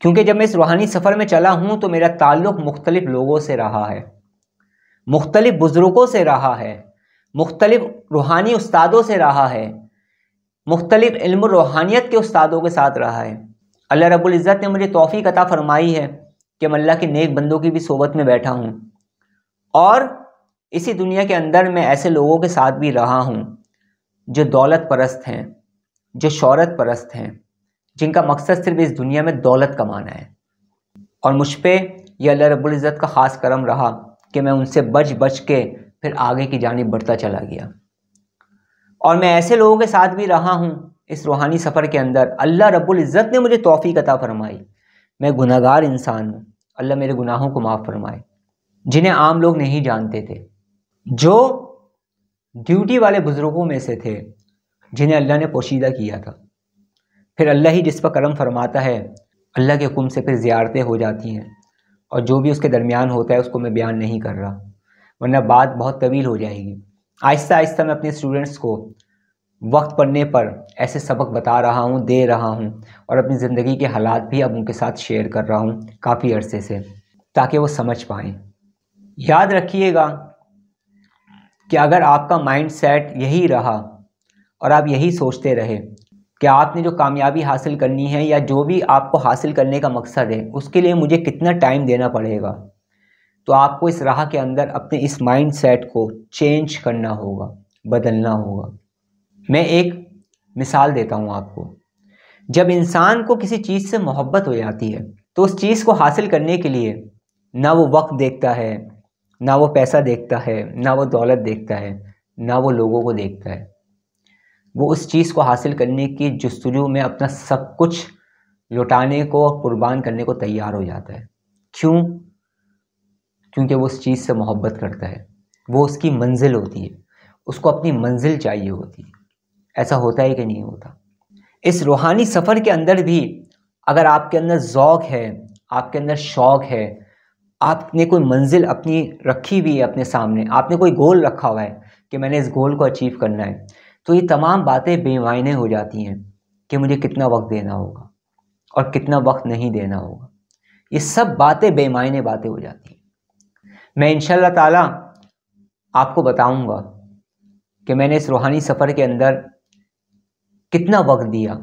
کیونکہ جب میں اس روحانی سفر میں چلا ہوں تو میرا تعلق مختلف لوگوں سے رہا ہے، مختلف بزرگوں سے رہا ہے، مختلف روحانی استادوں سے رہا ہے، مختلف علم و روحانیت کے استادوں کے ساتھ رہا ہے۔ اللہ رب العزت نے مجھے توفیق عطا فرمائی ہے کہ میں اللہ کے نیک بندوں کی بھی صحبت میں بیٹھا ہوں، اور اسی دنیا کے اندر میں ایسے لوگوں کے ساتھ بھی رہا ہوں جو دولت پرست ہیں، جو شہرت پرست ہیں، جن کا مقصد صرف اس دنیا میں دولت کمانا ہے۔ اور مجھ پہ یہ اللہ رب العزت کا خاص کرم رہا کہ میں ان سے بچ کے پھر آگے کی جانب بڑھتا چلا گیا۔ اور میں ایسے لوگوں کے ساتھ بھی رہا ہوں اس روحانی سفر کے اندر، اللہ رب العزت نے مجھے توفیق عطا فرمائی، میں گناہگار انسان ہوں، اللہ میرے گناہوں کو معاف فرمائے، جنہیں عام لوگ نہیں جانتے تھے، جو ڈیوٹی والے بزرگوں میں سے تھے جنہیں اللہ نے پوشیدہ کیا تھا۔ پھر اللہ ہی جس پر کرم فرماتا ہے، اللہ کے حکم سے پھر زیارتیں ہو جاتی ہیں، اور جو بھی اس کے درمیان ہوتا ہے اس کو میں بیان نہیں کر رہا ورنہ بات بہت طویل ہو جائے گی۔ آہستہ آہستہ میں اپنے اسٹوڈنٹس کو وقت پڑنے پر ایسے سبق بتا رہا ہوں، دے رہا ہوں، اور اپنی زندگی کے حالات بھی اب ان کے ساتھ شیئر کر رہا ہوں کافی عرصے سے، تاکہ وہ سمجھ پائیں۔ یاد رکھیے گا کہ اگر آپ کا مائنڈ سیٹ یہی رہا اور آپ یہی سوچتے رہے کہ آپ نے جو کامیابی حاصل کرنی ہے یا جو بھی آپ کو حاصل کرنے کا مقصد ہے اس کے لیے مجھے کتنا ٹائم دینا پڑے گا، تو آپ کو اس راہ کے اندر اپنے اس مائنڈ سیٹ کو چینج کرنا ہوگا، بدلنا ہوگا۔ میں ایک مثال دیتا ہوں آپ کو۔ جب انسان کو کسی چیز سے محبت ہو جاتی ہے تو اس چیز کو حاصل کرنے کے لیے نہ وہ وقت دیکھتا ہے، نہ وہ پیسہ دیکھتا ہے، نہ وہ دولت دیکھتا ہے، نہ وہ لوگوں کو دیکھتا ہے، وہ اس چیز کو حاصل کرنے کی جستجو میں اپنا سب کچھ لوٹانے کو اور قربان کرنے کو تیار ہو جاتا ہے۔ کیوں؟ کیونکہ وہ اس چیز سے محبت کرتا ہے، وہ اس کی منزل ہوتی ہے، اس کو اپنی منزل چاہیے ہوتی ہے۔ ایسا ہوتا ہے کہ نہیں ہوتا؟ اس روحانی سفر کے اندر بھی اگر آپ کے اندر ذوق ہے، آپ کے اندر شوق ہے، آپ نے کوئی منزل اپنی رکھی ہوئی ہے اپنے سامنے، آپ نے کوئی گول رکھا ہوا ہے کہ میں نے اس گول کو اچیو کرنا ہے، تو یہ تمام باتیں بے معنی ہو جاتی ہیں کہ مجھے کتنا وقت دینا ہوگا اور کتنا وقت نہیں دینا ہوگا۔ یہ سب باتیں بے معنی باتیں ہو جاتی ہیں۔ میں انشاءاللہ تعالی آپ کو بتاؤں گا کہ میں نے اس روحانی سفر کے اندر کتنا وقت دیا،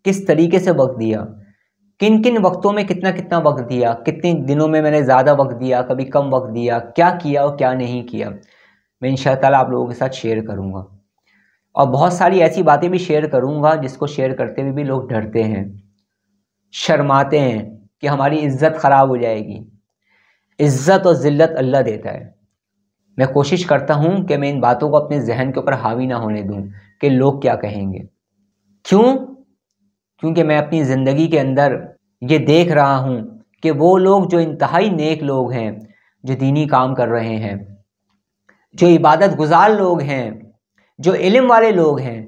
کس طریقے سے وقت دیا، کن کن وقتوں میں کتنا وقت دیا، کتنے دنوں میں میں نے زیادہ وقت دیا، کبھی کم وقت دیا، کیا کیا اور کیا نہیں کیا، میں انشاءاللہ تعالی آپ لوگوں کے ساتھ شیئر کروں گا۔ اور بہت ساری ایسی باتیں بھی شیئر کروں گا جس کو شیئر کرتے ہوئے بھی لوگ ڈرتے ہیں، شرماتے ہیں کہ ہماری عزت خراب ہو جائے گی۔ عزت اور ذلت اللہ دیتا ہے۔ میں کوشش کرتا ہوں کہ میں ان باتوں کو اپنے ذہن کے اوپر حاوی نہ ہونے دوں کہ لوگ کیا کہیں گے۔ کیوں؟ کیونکہ میں اپنی زندگی کے اندر یہ دیکھ رہا ہوں کہ وہ لوگ جو انتہائی نیک لوگ ہیں، جو دینی کام کر رہے ہیں، جو عبادت گزار لوگ ہیں، جو علم والے لوگ ہیں،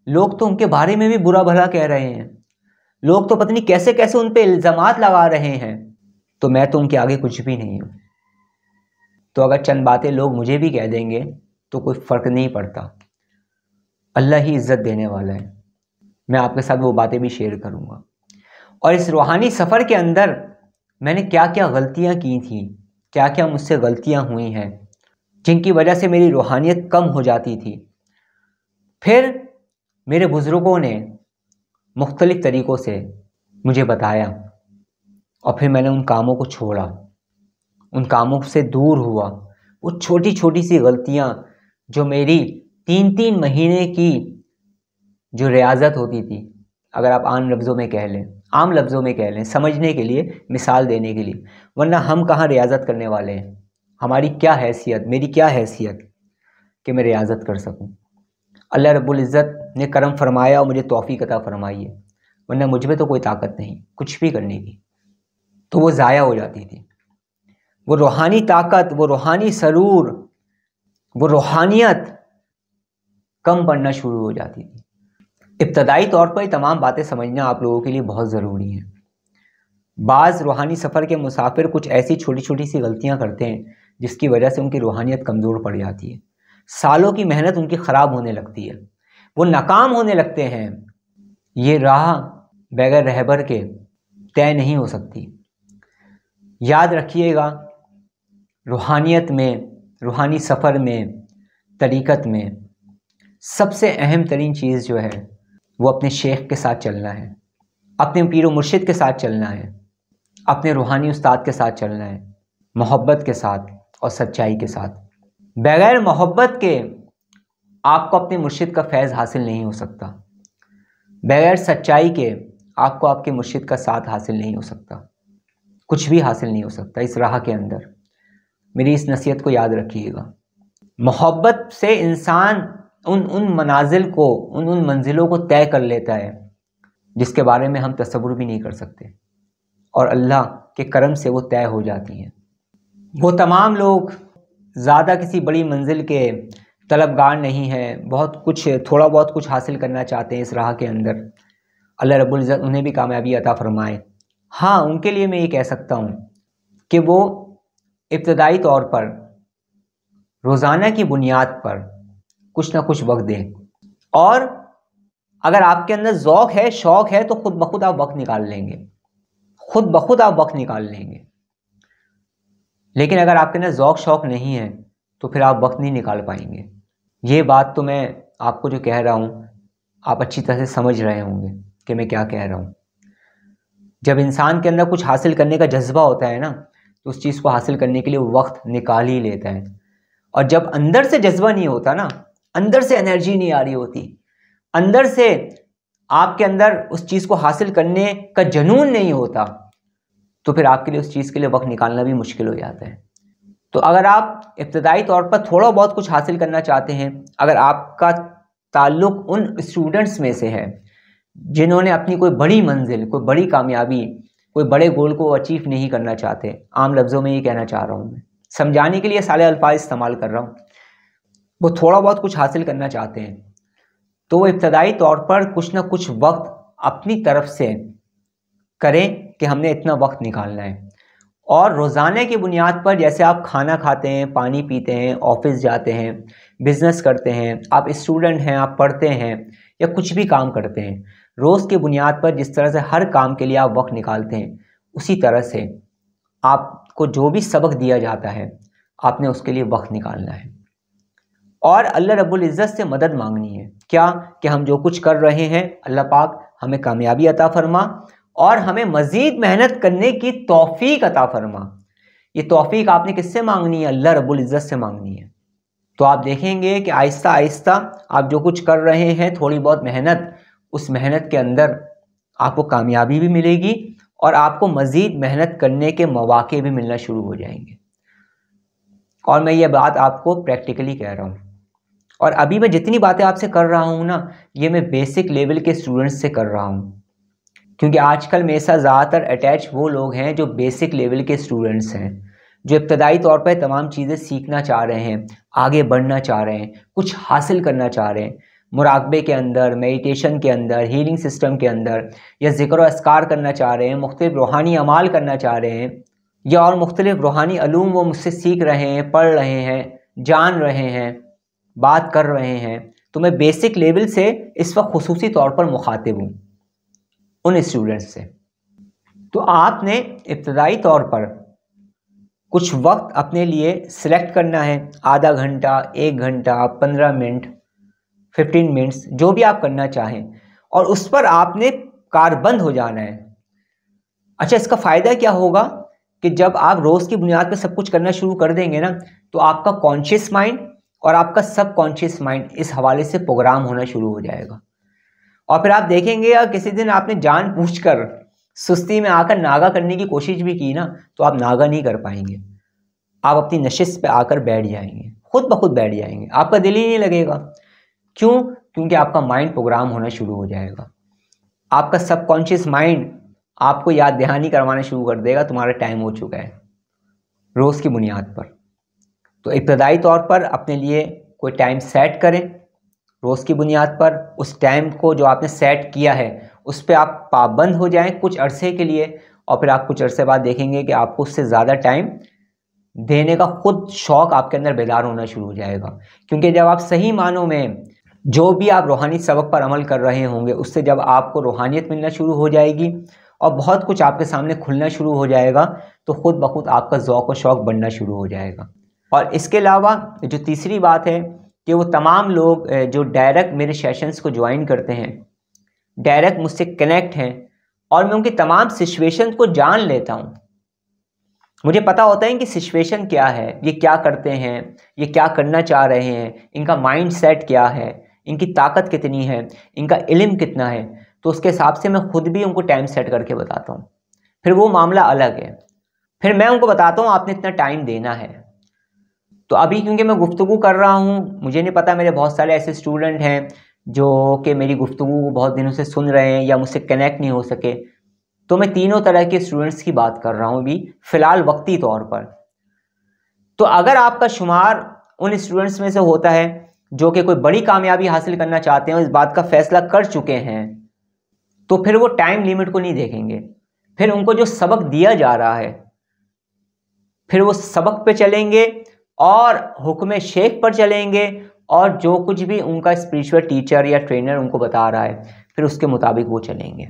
لوگ تو ان کے بارے میں بھی برا بھلا کہہ رہے ہیں، لوگ تو پتہ نہیں کیسے کیسے ان پہ الزامات لگا رہے ہیں، تو میں تو ان کے آگے کچھ بھی نہیں ہوں۔ تو اگر چند باتیں لوگ مجھے بھی کہہ دیں گے تو کوئی فرق نہیں پڑتا، اللہ ہی عزت دینے والا ہے۔ میں آپ کے ساتھ وہ باتیں بھی شیئر کروں گا۔ اور اس روحانی سفر کے اندر میں نے کیا کیا غلطیاں کی تھیں، کیا کیا مجھ سے غلطیاں ہوئی ہیں جن کی وجہ سے میری روحانیت کم ہو جاتی تھی، پھر میرے بزرگوں نے مختلف طریقوں سے مجھے بتایا، اور پھر میں نے ان کاموں کو چھوڑا، ان کاموں سے دور ہوا۔ وہ چھوٹی چھوٹی سی غلطیاں جو میری 3 مہینے کی جو ریاضت ہوتی تھی، اگر آپ عام لفظوں میں کہہ لیں سمجھنے کے لیے، مثال دینے کے لیے، ورنہ ہم کہاں ریاضت کرنے والے ہیں؟ ہماری کیا حیثیت، میری کیا حیثیت کہ میں ریاضت کر سکوں؟ اللہ رب العزت نے کرم فرمایا اور مجھے توفیق عطا فرمائی ہے، ورنہ مجھ میں تو کوئی طاقت نہیں کچھ بھی کرنے کی، تو وہ ضائع ہو جاتی تھی۔ وہ روحانی طاقت، وہ روحانی سرور، وہ روحانیت کم پڑنا شروع ہو جاتی تھی۔ ابتدائی طور پر یہ تمام باتیں سمجھنا آپ لوگوں کے لیے بہت ضروری ہیں۔ بعض روحانی سفر کے مسافر کچھ ایسی چھوٹی چھوٹی سی غلطیاں کرتے ہیں جس کی وجہ سے ان کی روحانیت کمزور پڑ جاتی ہے، سالوں کی محنت ان کی خراب ہونے لگتی ہے، وہ ناکام ہونے لگتے ہیں۔ یہ راہ بغیر رہبر کے طے نہیں ہو سکتی۔ یاد رکھیے گا، روحانیت میں، روحانی سفر میں، طریقت میں سب سے اہم ترین چیز جو ہے وہ اپنے شیخ کے ساتھ چلنا ہے، اپنے پیر و مرشد کے ساتھ چلنا ہے، اپنے روحانی استاد کے ساتھ چلنا ہے، محبت کے ساتھ اور سچائی کے ساتھ۔ بغیر محبت کے آپ کو اپنے مرشد کا فیض حاصل نہیں ہو سکتا، بغیر سچائی کے آپ کو آپ کے مرشد کا ساتھ حاصل نہیں ہو سکتا، کچھ بھی حاصل نہیں ہو سکتا اس راہ کے اندر۔ میری اس نصیحت کو یاد رکھیے گا۔ محبت سے انسان ان منازل کو، ان منزلوں کو طے کر لیتا ہے جس کے بارے میں ہم تصور بھی نہیں کر سکتے، اور اللہ کے کرم سے وہ طے ہو جاتی ہیں۔ وہ تمام لوگ زیادہ کسی بڑی منزل کے طلبگار نہیں ہیں، تھوڑا بہت کچھ حاصل کرنا چاہتے ہیں اس راہ کے اندر، اللہ رب العزت انہیں بھی کامیابی عطا فرمائے۔ ہاں، ان کے لیے میں یہ کہہ سکتا ہوں کہ وہ ابتدائی طور پر روزانہ کی بنیاد پر کچھ نہ کچھ وقت دیں، اور اگر آپ کے اندر ذوق ہے، شوق ہے، تو خود بخود آپ وقت نکال لیں گے، خود بخود آپ وقت نکال لیں گے۔ لیکن اگر آپ کے اندر ذوق شوق نہیں ہے تو پھر آپ وقت نہیں نکال پائیں گے۔ یہ بات تو میں آپ کو جو کہہ رہا ہوں آپ اچھی طرح سے سمجھ رہے ہوں گے کہ میں کیا کہہ رہا ہوں۔ جب انسان کے اندر کچھ حاصل کرنے کا جذبہ ہوتا ہے نا، تو اس چیز کو حاصل کرنے کے لیے وقت نکال ہی لیتا ہے، اور جب اندر سے جذبہ نہیں ہوتا نا، اندر سے انرجی نہیں آ رہی ہوتی، اندر سے آپ کے اندر اس چیز کو حاصل کرنے کا جنون نہیں ہوتا، تو پھر آپ کے لیے اس چیز کے لیے وقت نکالنا بھی مشکل ہو جاتا ہے۔ تو اگر آپ ابتدائی طور پر تھوڑا بہت کچھ حاصل کرنا چاہتے ہیں، اگر آپ کا تعلق ان اسٹوڈنٹس میں سے ہے جنہوں نے اپنی کوئی بڑی منزل، کوئی بڑی کامیابی، کوئی بڑے گول کو اچیو نہیں کرنا چاہتے، عام لفظوں میں یہ کہنا چاہ رہا ہوں، میں سمجھانے کے لیے سارے الفاظ استعمال کر رہا ہوں، وہ تھوڑا بہت کچھ حاصل کرنا چاہتے ہیں، تو وہ ابتدائی طور پر کچھ نہ کچھ وقت اپنی طرف سے کریں کہ ہم نے اتنا وقت نکالنا ہے، اور روزانہ کی بنیاد پر جیسے آپ کھانا کھاتے ہیں، پانی پیتے ہیں، آفس جاتے ہیں، بزنس کرتے ہیں، آپ اسٹوڈنٹ ہیں، آپ پڑھتے ہیں یا کچھ بھی کام کرتے ہیں، روز کی بنیاد پر جس طرح سے ہر کام کے لیے آپ وقت نکالتے ہیں، اسی طرح سے آپ کو جو بھی سبق دیا جاتا ہے آپ نے اس کے لیے وقت نکالنا ہے، اور اللہ رب العزت سے مدد مانگنی ہے۔ کیا کہ ہم جو کچھ کر رہے ہیں اللہ پاک ہمیں کامیابی عطا فرما، اور ہمیں مزید محنت کرنے کی توفیق عطا فرما۔ یہ توفیق آپ نے کس سے مانگنی ہے؟ اللہ رب العزت سے مانگنی ہے۔ تو آپ دیکھیں گے کہ آہستہ آہستہ آپ جو کچھ کر رہے ہیں، تھوڑی بہت محنت، اس محنت کے اندر آپ کو کامیابی بھی ملے گی، اور آپ کو مزید محنت کرنے کے مواقع بھی ملنا شروع ہو جائیں گے۔ اور میں یہ بات آپ کو پریکٹیکلی کہہ رہا ہوں، اور ابھی میں جتنی باتیں آپ سے کر رہا ہوں نا، یہ میں بیسک لیول کے اسٹوڈنٹس سے کر رہا ہوں، کیونکہ آج کل میرے ساتھ زیادہ تر اٹیچ وہ لوگ ہیں جو بیسک لیول کے اسٹوڈنٹس ہیں، جو ابتدائی طور پر تمام چیزیں سیکھنا چاہ رہے ہیں، آگے بڑھنا چاہ رہے ہیں، کچھ حاصل کرنا چاہ رہے ہیں، مراقبے کے اندر، میڈیٹیشن کے اندر، ہیلنگ سسٹم کے اندر، یا ذکر و اذکار کرنا چاہ رہے ہیں، مختلف روحانی اعمال کرنا چاہ رہے ہیں، یا اور مختلف روحانی علوم وہ مجھ سے سیکھ رہے ہیں، پڑھ رہے ہیں، جان رہے ہیں، بات کر رہے ہیں، تو میں بیسک لیول سے اس وقت خصوصی طور پر مخاطب ہوں ان اسٹوڈنٹس سے۔ تو آپ نے ابتدائی طور پر کچھ وقت اپنے لیے سلیکٹ کرنا ہے، آدھا گھنٹہ، 1 گھنٹہ، 15 منٹ، 15 منٹس، جو بھی آپ کرنا چاہیں، اور اس پر آپ نے کاربند ہو جانا ہے۔ اچھا، اس کا فائدہ کیا ہوگا کہ جب آپ روز کی بنیاد پہ سب کچھ کرنا شروع کر دیں گے نا، تو آپ کا کانشیس مائنڈ اور آپ کا سب کانشیس مائنڈ اس حوالے سے پروگرام ہونا شروع ہو جائے گا، اور پھر آپ دیکھیں گے یا کسی دن آپ نے جان بوجھ کر سستی میں آ کر ناغا کرنے کی کوشش بھی کی نا، تو آپ ناغا نہیں کر پائیں گے، آپ اپنی نشست پہ آ کر بیٹھ جائیں گے، خود بخود بیٹھ جائیں گے، آپ کا دل ہی نہیں لگے گا۔ کیوں؟ کیونکہ آپ کا مائنڈ پروگرام ہونا شروع ہو جائے گا، آپ کا سب کانشیس مائنڈ آپ کو یاد دہانی کروانا شروع کر دے گا تمہارا ٹائم ہو چکا ہے، روز کی بنیاد پر۔ تو ابتدائی طور پر اپنے لیے کوئی ٹائم سیٹ کریں روز کی بنیاد پر، اس ٹائم کو جو آپ نے سیٹ کیا ہے اس پہ آپ پابند ہو جائیں کچھ عرصے کے لیے، اور پھر آپ کچھ عرصے بعد دیکھیں گے کہ آپ کو اس سے زیادہ ٹائم دینے کا خود شوق آپ کے اندر بیدار ہونا شروع ہو جائے گا، کیونکہ جب آپ صحیح معنوں میں جو بھی آپ روحانی سبق پر عمل کر رہے ہوں گے، اس سے جب آپ کو روحانیت ملنا شروع ہو جائے گی، اور بہت کچھ آپ کے سامنے کھلنا شروع ہو جائے گا، تو خود بخود آپ کا ذوق و شوق بڑھنا شروع ہو جائے گا۔ اور اس کے علاوہ جو تیسری بات ہے کہ وہ تمام لوگ جو ڈائریکٹ میرے سیشنز کو جوائن کرتے ہیں، ڈائریکٹ مجھ سے کنیکٹ ہیں، اور میں ان کی تمام سچویشن کو جان لیتا ہوں۔ مجھے پتہ ہوتا ہے کہ سچویشن کیا ہے، یہ کیا کرتے ہیں، یہ کیا کرنا چاہ رہے ہیں، ان کا مائنڈ سیٹ کیا ہے، ان کی طاقت کتنی ہے، ان کا علم کتنا ہے، تو اس کے حساب سے میں خود بھی ان کو ٹائم سیٹ کر کے بتاتا ہوں۔ پھر وہ معاملہ الگ ہے، پھر میں ان کو بتاتا ہوں آپ نے اتنا ٹائم دینا ہے۔ تو ابھی کیونکہ میں گفتگو کر رہا ہوں، مجھے نہیں پتا میرے بہت سارے ایسے اسٹوڈنٹ ہیں جو کہ میری گفتگو کو بہت دنوں سے سن رہے ہیں یا مجھ سے کنیکٹ نہیں ہو سکے، تو میں تینوں طرح کے اسٹوڈنٹس کی بات کر رہا ہوں ابھی فی الحال وقتی طور پر۔ تو اگر آپ کا شمار ان اسٹوڈنٹس میں سے ہوتا ہے جو کہ کوئی بڑی کامیابی حاصل کرنا چاہتے ہیں اور اس بات کا فیصلہ کر چکے ہیں، تو پھر وہ ٹائم لیمٹ کو نہیں دیکھیں گے، پھر ان کو جو سبق دیا جا رہا ہے پھر وہ سبق پہ چلیں گے اور حکم شیخ پر چلیں گے، اور جو کچھ بھی ان کا اسپریچول ٹیچر یا ٹرینر ان کو بتا رہا ہے پھر اس کے مطابق وہ چلیں گے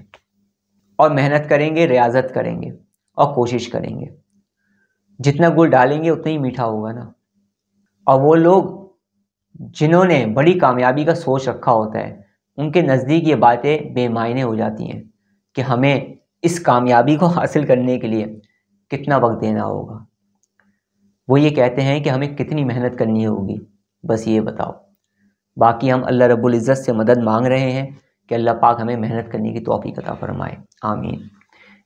اور محنت کریں گے، ریاضت کریں گے اور کوشش کریں گے۔ جتنا گل ڈالیں گے اتنا ہی میٹھا ہوگا نا۔ اور وہ لوگ جنہوں نے بڑی کامیابی کا سوچ رکھا ہوتا ہے ان کے نزدیک یہ باتیں بے معنی ہو جاتی ہیں کہ ہمیں اس کامیابی کو حاصل کرنے کے لیے کتنا وقت دینا ہوگا۔ وہ یہ کہتے ہیں کہ ہمیں کتنی محنت کرنی ہوگی، بس یہ بتاؤ۔ باقی ہم اللہ رب العزت سے مدد مانگ رہے ہیں کہ اللہ پاک ہمیں محنت کرنے کی توفیق عطا فرمائے، آمین۔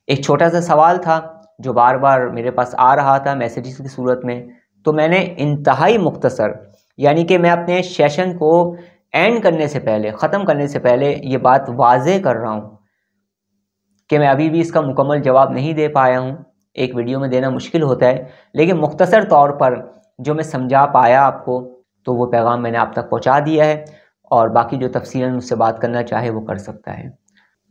ایک چھوٹا سا سوال تھا جو بار بار میرے پاس آ رہا تھا میسیجز کی صورت میں، تو میں نے انتہائی مختصر، یعنی کہ میں اپنے سیشن کو اینڈ کرنے سے پہلے، ختم کرنے سے پہلے یہ بات واضح کر رہا ہوں کہ میں ابھی بھی اس کا مکمل جواب نہیں دے پایا ہوں، ایک ویڈیو میں دینا مشکل ہوتا ہے، لیکن مختصر طور پر جو میں سمجھا پایا آپ کو تو وہ پیغام میں نے آپ تک پہنچا دیا ہے، اور باقی جو تفصیلاً مجھ سے بات کرنا چاہے وہ کر سکتا ہے۔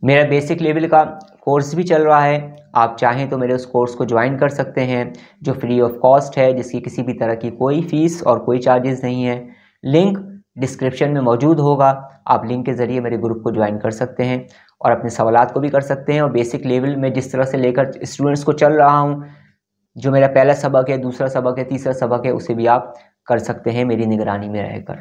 میرا بیسک لیول کا کورس بھی چل رہا ہے، آپ چاہیں تو میرے اس کورس کو جوائن کر سکتے ہیں جو فری آف کاسٹ ہے، جس کی کسی بھی طرح کی کوئی فیس اور کوئی چارجز نہیں ہے۔ لنک ڈسکرپشن میں موجود ہوگا، آپ لنک کے ذریعے میرے گروپ کو جوائن کر سکتے ہیں اور اپنے سوالات کو بھی کر سکتے ہیں، اور بیسک لیول میں جس طرح سے لے کر اسٹوڈنٹس کو چل رہا ہوں، جو میرا پہلا سبق ہے، دوسرا سبق ہے، تیسرا سبق ہے، اسے بھی آپ کر سکتے ہیں میری نگرانی میں رہ کر۔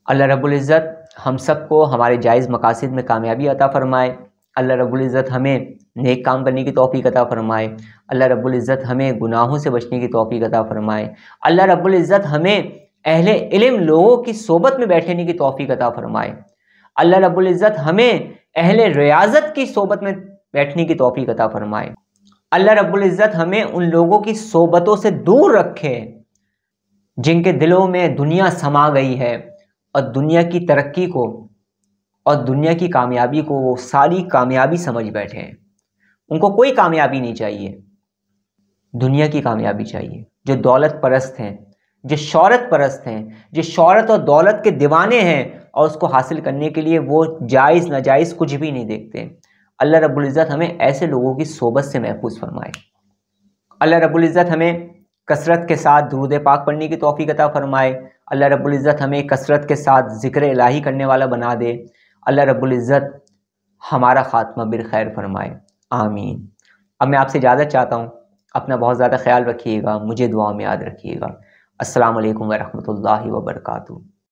اللہ رب العزت ہم سب کو ہمارے جائز مقاصد میں کامیابی عطا فرمائے، اللہ رب العزت ہمیں نیک کام کرنے کی توفیق عطا فرمائے، اللہ رب العزت ہمیں گناہوں سے بچنے کی توفیق عطا فرمائے، اللہ رب العزت ہمیں اہل علم لوگوں کی صحبت میں بیٹھنے کی توفیق عطا فرمائے، اللہ رب العزت ہمیں اہل ریاضت کی صحبت میں بیٹھنے کی توفیق عطا فرمائے، اللہ رب العزت ہمیں ان لوگوں کی صحبتوں سے دور رکھے جن کے دلوں میں دنیا سما گئی ہے اور دنیا کی ترقی کو اور دنیا کی کامیابی کو وہ ساری کامیابی سمجھ بیٹھے ہیں۔ ان کو کوئی کامیابی نہیں چاہیے، دنیا کی کامیابی چاہیے۔ جو دولت پرست ہیں، جو شہرت پرست ہیں، جو شہرت اور دولت کے دیوانے ہیں اور اس کو حاصل کرنے کے لیے وہ جائز ناجائز کچھ بھی نہیں دیکھتے، اللہ رب العزت ہمیں ایسے لوگوں کی صحبت سے محفوظ فرمائے۔ اللہ رب العزت ہمیں کثرت کے ساتھ درود پاک پڑھنے کی توفیق عطا فرمائے، اللہ رب العزت ہمیں کثرت کے ساتھ ذکر الہی کرنے والا بنا دے، اللہ رب العزت ہمارا خاتمہ بالخیر فرمائے، آمین۔ اب میں آپ سے اجازت چاہتا ہوں، اپنا بہت زیادہ خیال رکھیے گا، مجھے دعا میں یاد رکھیے گا۔ السلام علیکم ورحمۃ اللہ وبرکاتہ۔